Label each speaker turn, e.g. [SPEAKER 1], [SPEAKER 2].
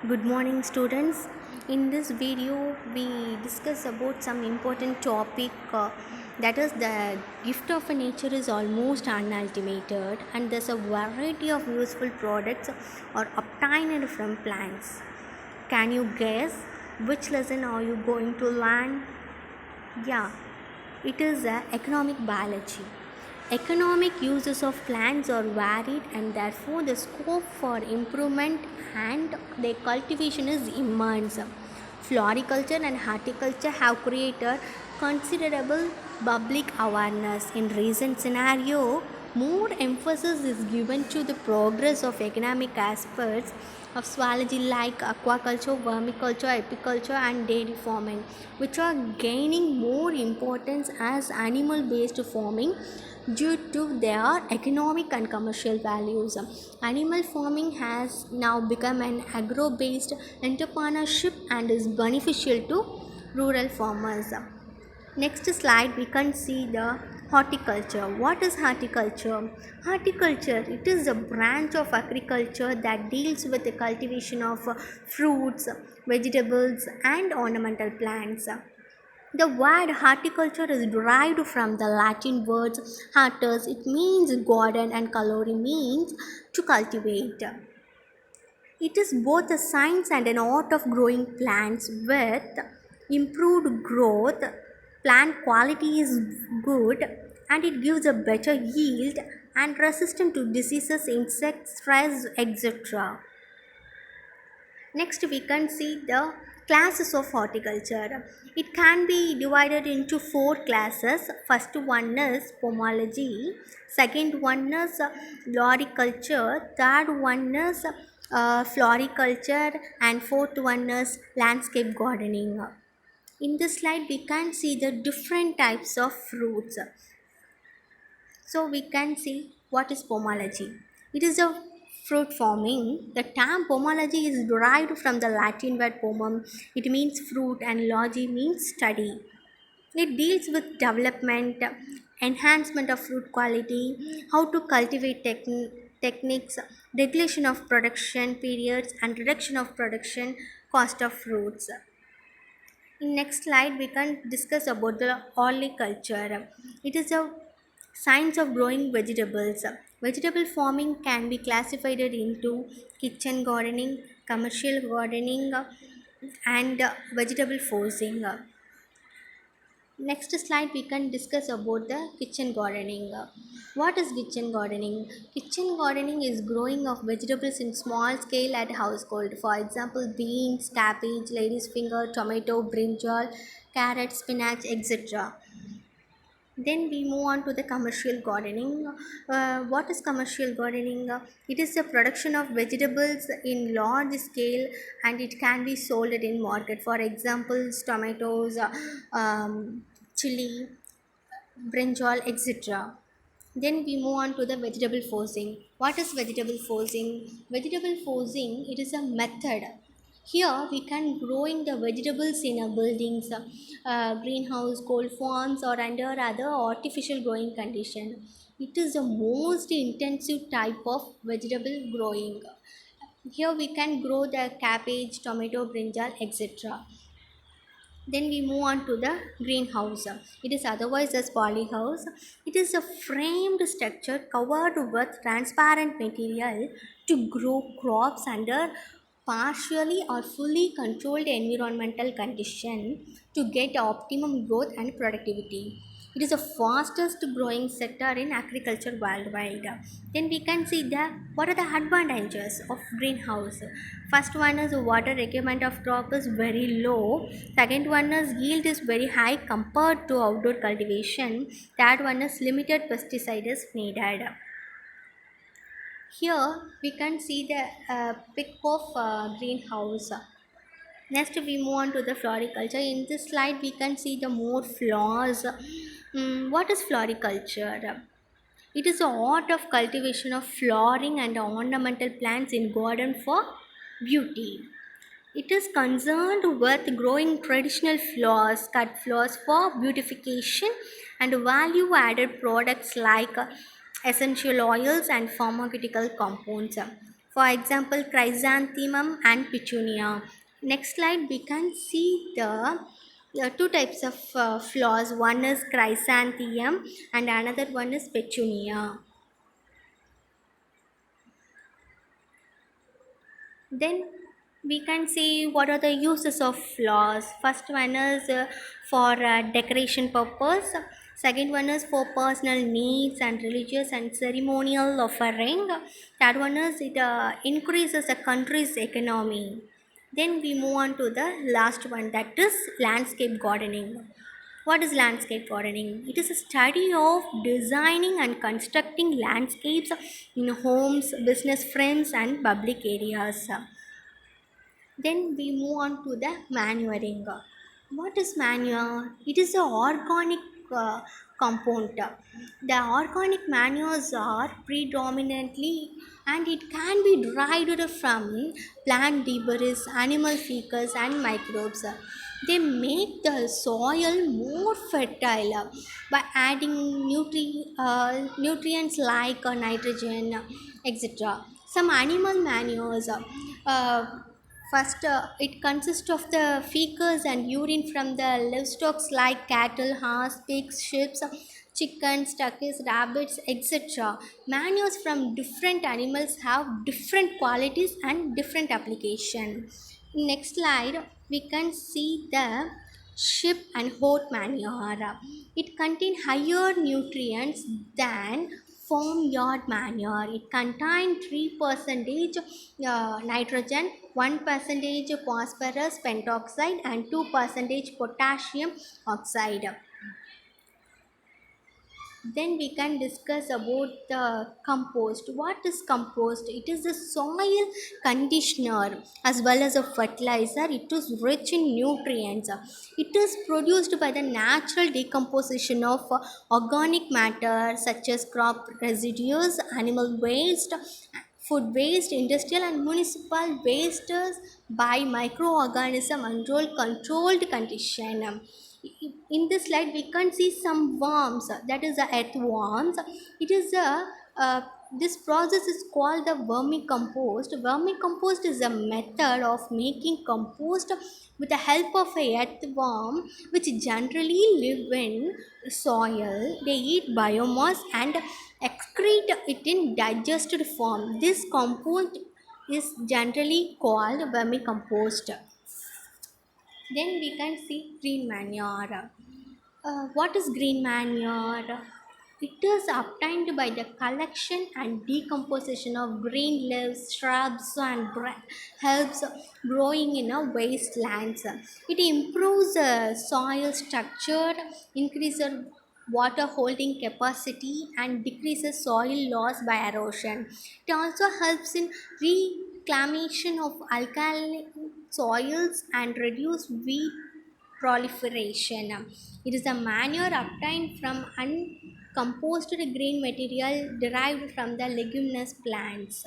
[SPEAKER 1] Good morning, students. In this video, we discuss about some important topic that is the gift of nature is almost unultimated, and there's a variety of useful products are obtained from plants. Can you guess which lesson are you going to learn? Yeah, it is economic biology. Economic uses of plants are varied and therefore the scope for improvement and their cultivation is immense. Floriculture and horticulture have created considerable public awareness. In recent scenario, more emphasis is given to the progress of economic aspects of zoology like aquaculture, vermiculture, apiculture, and dairy farming, which are gaining more importance as animal based farming due to their economic and commercial values. Animal farming has now become an agro based entrepreneurship and is beneficial to rural farmers. Next slide we can see the horticulture. What is horticulture? Horticulture, it is a branch of agriculture that deals with the cultivation of fruits, vegetables and ornamental plants. The word horticulture is derived from the Latin words hortus, it means garden, and colore means to cultivate. It is both a science and an art of growing plants with improved growth. Plant quality is good and it gives a better yield and resistant to diseases, insects, stress, etc. Next, we can see the classes of horticulture. It can be divided into four classes. First one is pomology, second one is floriculture, third one is floriculture, and fourth one is landscape gardening. In this slide, we can see the different types of fruits. So we can see what is pomology. It is a fruit farming. The term pomology is derived from the Latin word pomum. It means fruit and logy means study. It deals with development, enhancement of fruit quality, how to cultivate techniques, regulation of production periods and reduction of production cost of fruits. In next slide, we can discuss about the horticulture. It is a science of growing vegetables. Vegetable farming can be classified into kitchen gardening, commercial gardening, and vegetable foraging. Next slide, we can discuss about the kitchen gardening. What is kitchen gardening? Kitchen gardening is growing of vegetables in small scale at household. For example, beans, cabbage, lady's finger, tomato, brinjal, carrot, spinach, etc. Then we move on to the commercial gardening. What is commercial gardening? It is the production of vegetables in large scale and it can be sold in market. For example, tomatoes, chili, brinjal, etc. Then we move on to the vegetable forcing. What is vegetable forcing? Vegetable forcing, it is a method. Here we can growing the vegetables in a buildings, greenhouse, cold farms or under other artificial growing condition. It is the most intensive type of vegetable growing. Here we can grow the cabbage, tomato, brinjal, etc. Then we move on to the greenhouse. It is otherwise as polyhouse. It is a framed structure covered with transparent material to grow crops under partially or fully controlled environmental condition to get optimum growth and productivity. It is the fastest growing sector in agriculture worldwide. Then we can see the what are the advantages of greenhouse. First one is water requirement of crop is very low. Second one is yield is very high compared to outdoor cultivation. Third one is limited pesticide is needed. Here we can see the pic of greenhouse. Next we move on to the floriculture. In this slide we can see the more flowers. What is floriculture? It is the art of cultivation of flowering and ornamental plants in garden for beauty. It is concerned with growing traditional flowers, cut flowers for beautification and value added products like essential oils and pharmaceutical compounds. For example, chrysanthemum and petunia. Next slide, we can see the two types of flowers. One is chrysanthemum and another one is petunia. Then we can see what are the uses of flowers. First one is for decoration purpose. Second one is for personal needs and religious and ceremonial offering. Third one is it increases a country's economy. Then we move on to the last one, that is landscape gardening. What is landscape gardening? It is a study of designing and constructing landscapes in homes, business friends, and public areas. Then we move on to the manuring. What is manure? It is an organic compound. The organic manures are predominantly and it can be derived from plant debris, animal feces, and microbes. They make the soil more fertile by adding nutrients like nitrogen, etc. Some animal manures. First, it consists of the feces and urine from the livestock like cattle, horse, pigs, sheep, chickens, turkeys, rabbits, etc. Manures from different animals have different qualities and different application. Next slide, we can see the sheep and goat manure. It contains higher nutrients than farmyard manure. It contains 3% nitrogen, 1% phosphorus pentoxide, and 2% potassium oxide. Then we can discuss about the compost. What is compost? It is a soil conditioner as well as a fertilizer. It is rich in nutrients. It is produced by the natural decomposition of organic matter such as crop residues, animal waste, food waste, industrial and municipal wastes by microorganism under controlled condition. In this slide we can see some worms, that is the earthworms. It is a this process is called the vermicompost. Vermicompost is a method of making compost with the help of a earthworm which generally live in soil. They eat biomass and excrete it in digested form. This compost is generally called vermicompost. Then we can see green manure. What is green manure? It is obtained by the collection and decomposition of green leaves, shrubs, and herbs growing in a wastelands. It improves soil structure, increases water holding capacity, and decreases soil loss by erosion. It also helps in reclamation of alkaline soils and reduce weed proliferation. It is a manure obtained from uncomposted green material derived from the leguminous plants.